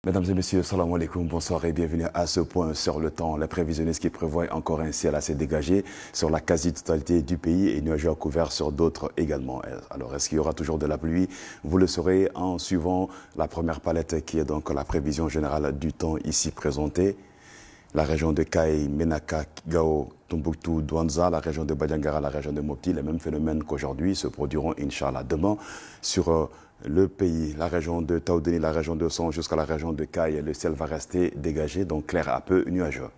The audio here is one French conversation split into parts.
Mesdames et messieurs, salam alaikum, bonsoir et bienvenue à ce point sur le temps. Les prévisionnistes qui prévoient encore un ciel assez dégagé sur la quasi-totalité du pays et nuageux couverts sur d'autres également. Alors, est-ce qu'il y aura toujours de la pluie? Vous le saurez en suivant la première palette qui est donc la prévision générale du temps ici présentée. La région de Kaye, Menaka, Gao, Tombouctou, Douanza, la région de Badiangara, la région de Mopti, les mêmes phénomènes qu'aujourd'hui se produiront, Inch'Allah, demain sur le pays, la région de Taoudeni, la région de Son jusqu'à la région de Kaye. Le ciel va rester dégagé, donc clair à peu nuageux.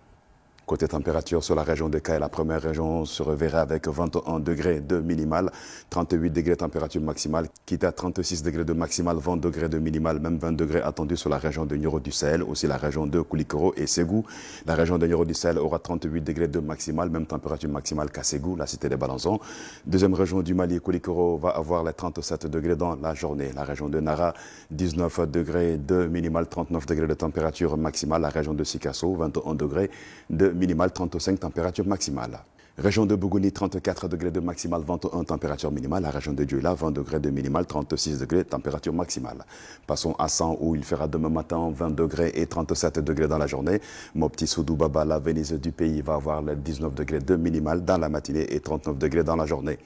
Côté température, sur la région de Kaye, la première région se reverra avec 21 degrés de minimal, 38 degrés température maximale, quitte à 36 degrés de maximal, 20 degrés de minimal, même 20 degrés attendus sur la région de Nioro du Sahel, aussi la région de Koulikoro et Ségou. La région de Nioro du Sahel aura 38 degrés de maximal, même température maximale qu'à Ségou, la cité des Balanzons. Deuxième région du Mali, Koulikoro va avoir les 37 degrés dans la journée. La région de Nara, 19 degrés de minimal, 39 degrés de température maximale. La région de Sikasso, 21 degrés de minimal, 35 température maximale. Région de Bougouni, 34 degrés de maximal, 21 température minimale. La région de Dioula, 20 degrés de minimal, 36 degrés température maximale. Passons à 100 où il fera demain matin 20 degrés et 37 degrés dans la journée. Mopti, Soudou, Baba, la Venise du pays va avoir les 19 degrés de minimal dans la matinée et 39 degrés dans la journée.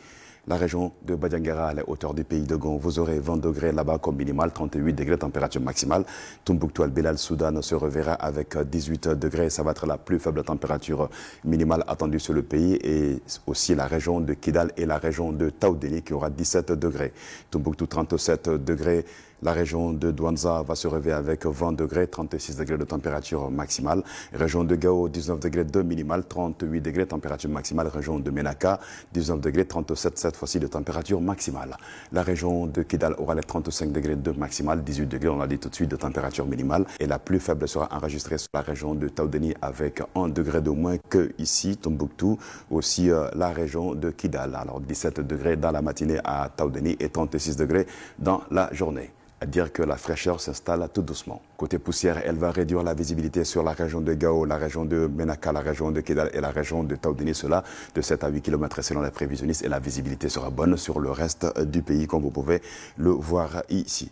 La région de Badiangara, à la hauteur du pays de Gon, vous aurez 20 degrés là-bas comme minimal, 38 degrés température maximale. Tombouctou, Al-Belal, Soudan se reverra avec 18 degrés. Ça va être la plus faible température minimale attendue sur le pays. Et aussi la région de Kidal et la région de Taoudeni qui aura 17 degrés. Tombouctou, 37 degrés. La région de Douanza va se réveiller avec 20 degrés, 36 degrés de température maximale. Région de Gao, 19 degrés de minimal, 38 degrés de température maximale. Région de Menaka, 19 degrés, 37 cette fois-ci de température maximale. La région de Kidal aura les 35 degrés de maximal, 18 degrés, on l'a dit tout de suite, de température minimale. Et la plus faible sera enregistrée sur la région de Taoudeni avec 1 degré de moins que ici, Tombouctou. Aussi la région de Kidal. Alors 17 degrés dans la matinée à Taoudeni et 36 degrés dans la journée. À dire que la fraîcheur s'installe tout doucement. Côté poussière, elle va réduire la visibilité sur la région de Gao, la région de Menaka, la région de Kidal et la région de Taoudeni, cela de 7 à 8 km selon les prévisionnistes, et la visibilité sera bonne sur le reste du pays comme vous pouvez le voir ici.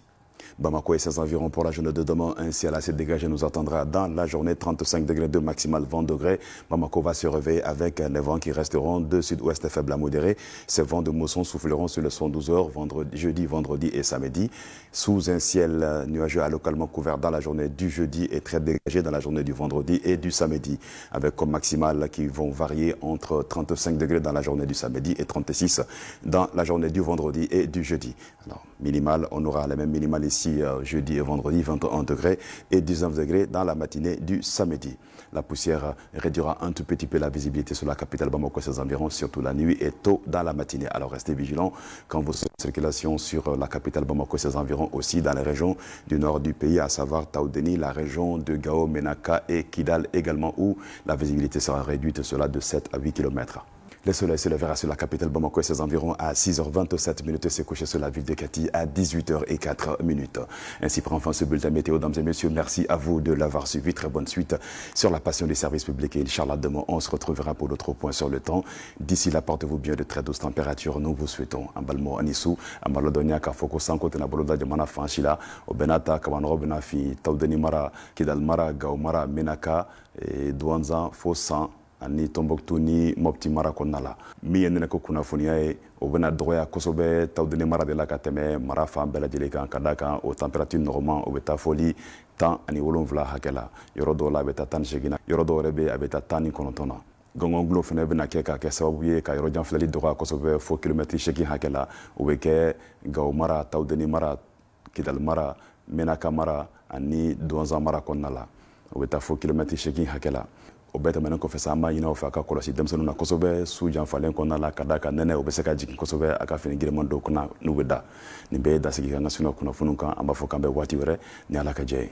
Bamako et ses environs pour la journée de demain, un ciel assez dégagé nous attendra dans la journée, 35 degrés de maximal, 20 degrés. Bamako va se réveiller avec les vents qui resteront de sud-ouest faible à modéré. Ces vents de mousson souffleront sur le 112 heures jeudi, vendredi et samedi, sous un ciel nuageux à localement couvert dans la journée du jeudi et très dégagé dans la journée du vendredi et du samedi, avec comme maximal qui vont varier entre 35 degrés dans la journée du samedi et 36 dans la journée du vendredi et du jeudi. Alors, minimal, on aura les mêmes minimales ici jeudi et vendredi, 21 degrés et 19 degrés dans la matinée du samedi. La poussière réduira un tout petit peu la visibilité sur la capitale Bamako et ses environs, surtout la nuit et tôt dans la matinée. Alors restez vigilants quand vous serez en circulation sur la capitale Bamako et ses environs, aussi dans les régions du nord du pays, à savoir Taoudeni, la région de Gao, Menaka et Kidal également, où la visibilité sera réduite, cela de 7 à 8 km. Le soleil se lèvera sur la capitale Bamako et ses environs à 6h27 et s'est couché sur la ville de Kati à 18h04. Ainsi prend fin ce bulletin météo, mesdames et messieurs. Merci à vous de l'avoir suivi. Très bonne suite sur la passion des services publics. Et Inch'Allah, demain, on se retrouvera pour d'autres points sur le temps. D'ici là, portez-vous bien de très douces températures. Nous vous souhaitons un balmo anisou, un malodonia kafoko sanko tena boloda jamana fanchila, obenata kawanro benafi taudeni mara kidal mara gao mara menaka et douanza fosan. Ani Tombouctou ni Mopti mara kɔnɔna min ye nɛnɛ ko kunnafoniya ye o bɛna dɔgɔya kosɛbɛ Taoudeni mara de la ka tɛmɛ mara fan bɛɛ lajɛlen kan ka da kan o température nɔgɔman o bɛ taa fɔli 17 hakɛ la yɔrɔ dɔw la a bɛ taa 18 na yɔrɔ dɔw yɛrɛ bɛ a bɛ taa 19 na gɔngɔngulo fana bɛna kɛ ka kɛ sababu ye ka yɔrɔ janfilɛli dɔgɔya kosɛbɛ fo kilomɛtiri 8 hakɛ la o bɛ kɛ Gao mara Taoudeni mara Kidal mara Menaka mara ani Douanza mara kɔnɔna la o bɛ taa fo kilomɛtiri 8 hakɛ la. O bɛɛ tɛmɛnen kɔfɛ sa an b'a ɲini aw fɛ a ka kɔlɔsi denmisɛnninw na kosɛbɛ su janfalen kɔnɔna la ka da kan nɛnɛ o bɛ se ka jigin kosɛbɛ a ka fini giriman dɔw kunna n'u bɛ da nin bɛɛ ye dasigi kan ka sinɔ kunnafoniw kan an b'a fɔ k'an bɛ waati wɛrɛ ni Ala ka jɛ ye.